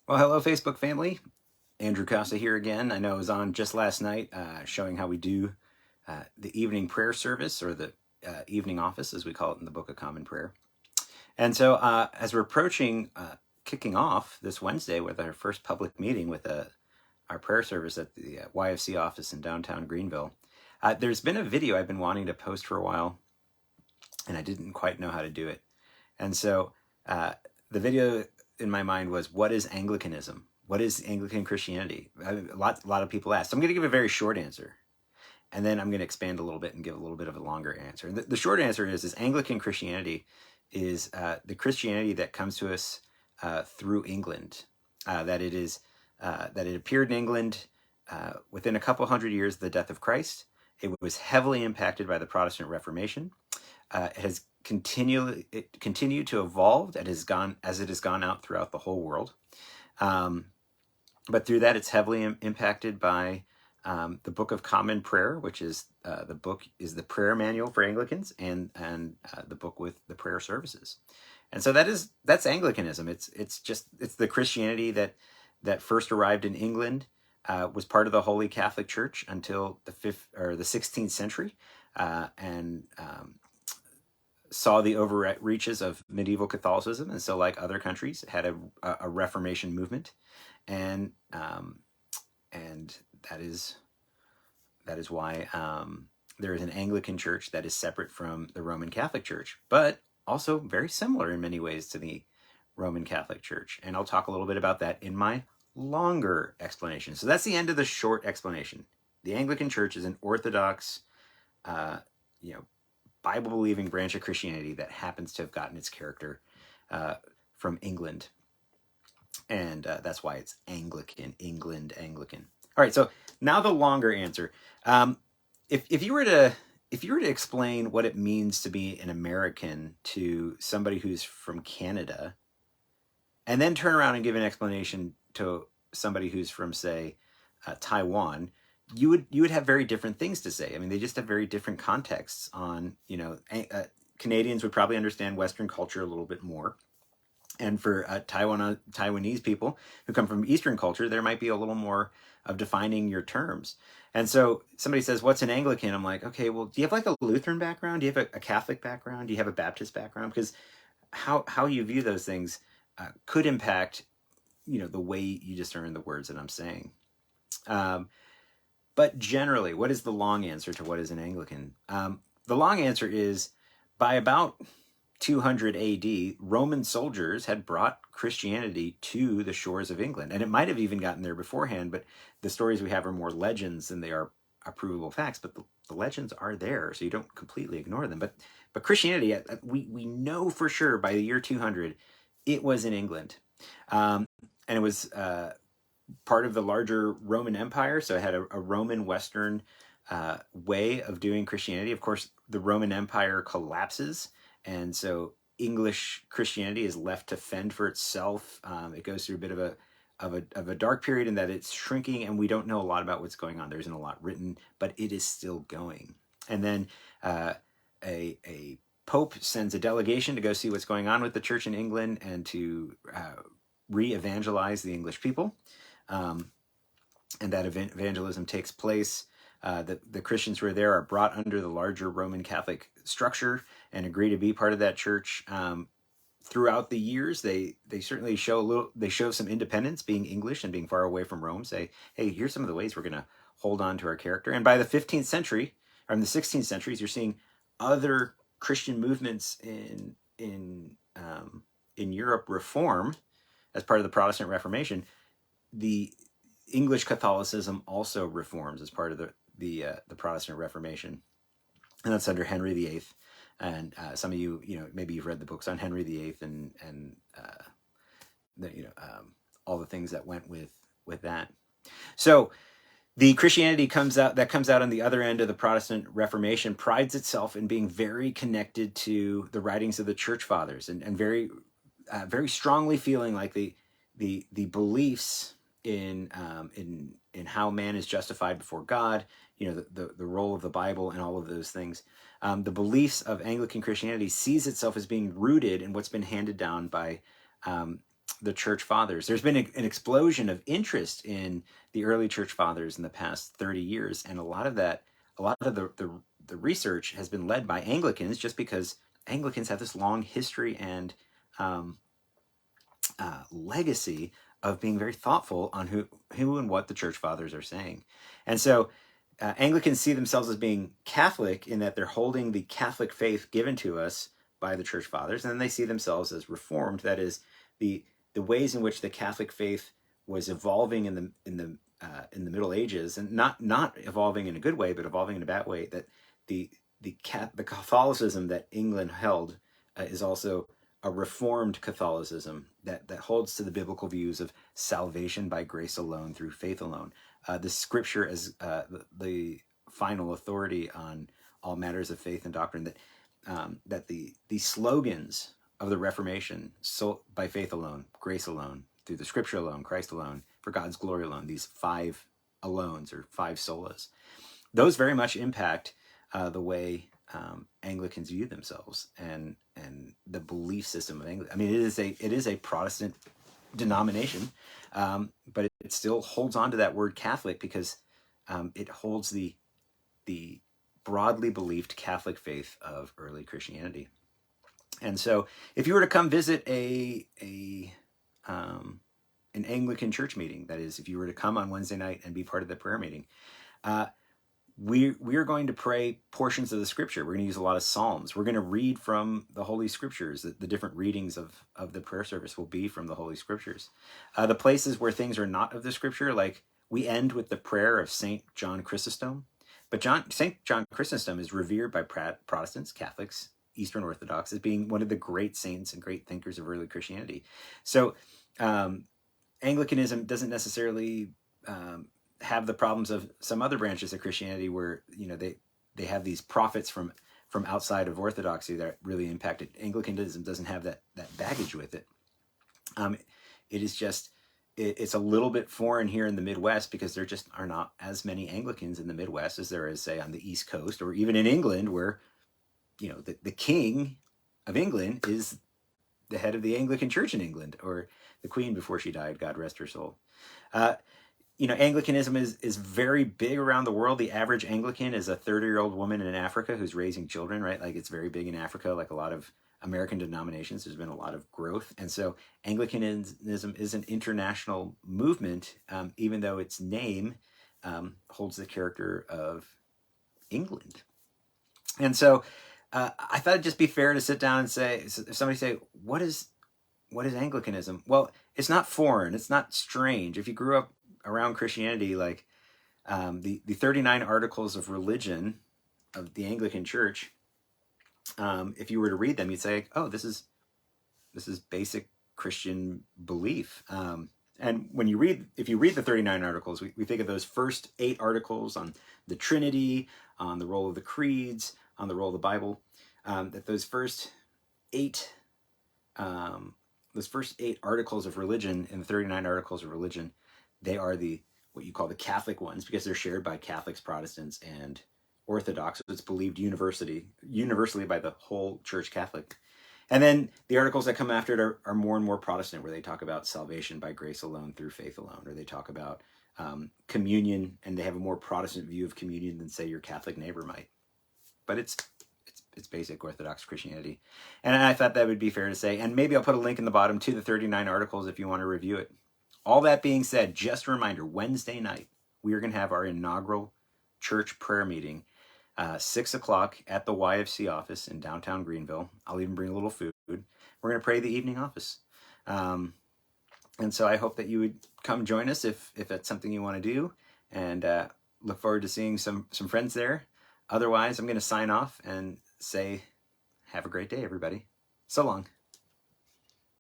Well, hello, Facebook family. Andrew Casa here again. I know I was on just last night showing how we do the evening prayer service, or the evening office, as we call it in the Book of Common Prayer. And so, as we're approaching kicking off this Wednesday with our first public meeting with our prayer service at the YFC office in downtown Greenville, there's been a video I've been wanting to post for a while, and I didn't quite know how to do it. And so, the video in my mind was, what is Anglicanism? What is Anglican Christianity? A lot of people ask. So I'm going to give a very short answer, and then I'm going to expand a little bit and give a little bit of a longer answer. And the short answer is Anglican Christianity is the Christianity that comes to us through England. That it appeared in England within a couple hundred years of the death of Christ. It was heavily impacted by the Protestant Reformation. It has continued to evolve as it has gone out throughout the whole world. But through that, it's heavily impacted by the Book of Common Prayer, which is the prayer manual for Anglicans, and the book with the prayer services. And so that's Anglicanism. It's the Christianity that first arrived in England, was part of the Holy Catholic Church until the 16th century, and saw the overreaches of medieval Catholicism, and so, like other countries, had a Reformation movement, and that is why there is an Anglican Church that is separate from the Roman Catholic Church, but also very similar in many ways to the Roman Catholic Church. And I'll talk a little bit about that in my longer explanation. So that's the end of the short explanation. The Anglican Church is an Orthodox, Bible-believing branch of Christianity that happens to have gotten its character from England. And that's why it's Anglican, Anglican. All right, so now the longer answer. If you were to explain what it means to be an American to somebody who's from Canada, and then turn around and give an explanation to somebody who's from, say, Taiwan, you would have very different things to say. I mean, they just have very different contexts on, Canadians would probably understand Western culture a little bit more. And for Taiwanese people who come from Eastern culture, there might be a little more of defining your terms. And so somebody says, what's an Anglican? I'm like, okay, well, do you have like a Lutheran background? Do you have a Catholic background? Do you have a Baptist background? Because how you view those things could impact, the way you discern the words that I'm saying. But generally, what is the long answer to what is an Anglican? The long answer is, by about 200 AD, Roman soldiers had brought Christianity to the shores of England. And it might have even gotten there beforehand, but the stories we have are more legends than they are provable facts. But the legends are there, so you don't completely ignore them. But Christianity, we know for sure by the year 200, it was in England. And it was part of the larger Roman Empire, so it had a Roman Western way of doing Christianity. Of course, the Roman Empire collapses, and so English Christianity is left to fend for itself. It goes through a bit of a dark period in that it's shrinking, and we don't know a lot about what's going on. There isn't a lot written, but it is still going. And then a pope sends a delegation to go see what's going on with the church in England and to re-evangelize the English people. And that evangelism takes place. The Christians who are there are brought under the larger Roman Catholic structure and agree to be part of that church. Throughout the years, they certainly show some independence, being English and being far away from Rome. Say, hey, here's some of the ways we're going to hold on to our character. And by the 15th century, or in the 16th centuries, you're seeing other Christian movements in Europe reform as part of the Protestant Reformation. The English Catholicism also reforms as part of the Protestant Reformation, and that's under Henry VIII. And some of you, maybe you've read the books on Henry VIII and all the things that went with that. So the Christianity that comes out on the other end of the Protestant Reformation prides itself in being very connected to the writings of the Church Fathers, and very very strongly feeling like the beliefs in how man is justified before God, the role of the Bible and all of those things. The beliefs of Anglican Christianity sees itself as being rooted in what's been handed down by the church fathers. There's been an explosion of interest in the early church fathers in the past 30 years, and a lot of the research has been led by Anglicans, just because Anglicans have this long history and um, legacy of being very thoughtful on who and what the church fathers are saying. And so Anglicans see themselves as being Catholic in that they're holding the Catholic faith given to us by the church fathers, and then they see themselves as Reformed. That is, the ways in which the Catholic faith was evolving in the Middle Ages, and not evolving in a good way, but evolving in a bad way. That the Catholicism that England held is also a Reformed Catholicism that holds to the biblical views of salvation by grace alone through faith alone. The Scripture as the final authority on all matters of faith and doctrine. That the slogans of the Reformation, so by faith alone, grace alone, through the Scripture alone, Christ alone, for God's glory alone, these 5 alones or 5 solas, those very much impact the way Anglicans view themselves and the belief system of England. I mean, it is a Protestant denomination, but it still holds on to that word Catholic because it holds the broadly believed Catholic faith of early Christianity. And so, if you were to come visit an Anglican church meeting, that is, if you were to come on Wednesday night and be part of the prayer meeting, we are going to pray portions of the Scripture. We're going to use a lot of Psalms. We're going to read from the Holy Scriptures. The different readings of the prayer service will be from the Holy Scriptures. The places where things are not of the Scripture, like we end with the prayer of St. John Chrysostom. But St. John Chrysostom is revered by Protestants, Catholics, Eastern Orthodox as being one of the great saints and great thinkers of early Christianity. So Anglicanism doesn't necessarily have the problems of some other branches of Christianity where, you know, they have these prophets from outside of Orthodoxy that really impacted. Anglicanism doesn't have that baggage with it. It is just, it's a little bit foreign here in the Midwest because there just are not as many Anglicans in the Midwest as there is, say, on the East Coast or even in England, where, you know, the king of England is the head of the Anglican Church in England, or the Queen before she died, God rest her soul. You know, Anglicanism is very big around the world. The average Anglican is a 30-year-old woman in Africa who's raising children, right? Like, it's very big in Africa, like a lot of American denominations. There's been a lot of growth. And so Anglicanism is an international movement, even though its name holds the character of England. And so I thought it'd just be fair to sit down and say, if somebody say, what is Anglicanism? Well, it's not foreign. It's not strange. If you grew up around Christianity, like the 39 articles of religion of the Anglican Church, if you were to read them, you'd say, oh, this is basic Christian belief. And if you read the 39 articles, we think of those first 8 articles on the Trinity, on the role of the creeds, on the role of the Bible, that those first 8 articles of religion in the 39 articles of religion, they are what you call the Catholic ones, because they're shared by Catholics, Protestants, and Orthodox. So it's believed universally by the whole Church Catholic. And then the articles that come after it are more and more Protestant, where they talk about salvation by grace alone through faith alone, or they talk about communion, and they have a more Protestant view of communion than, say, your Catholic neighbor might. But it's basic Orthodox Christianity. And I thought that would be fair to say. And maybe I'll put a link in the bottom to the 39 articles if you want to review it. All that being said, just a reminder, Wednesday night, we are going to have our inaugural church prayer meeting, 6 o'clock at the YFC office in downtown Greenville. I'll even bring a little food. We're going to pray the evening office. And so I hope that you would come join us if that's something you want to do, and look forward to seeing some friends there. Otherwise, I'm going to sign off and say, have a great day, everybody. So long.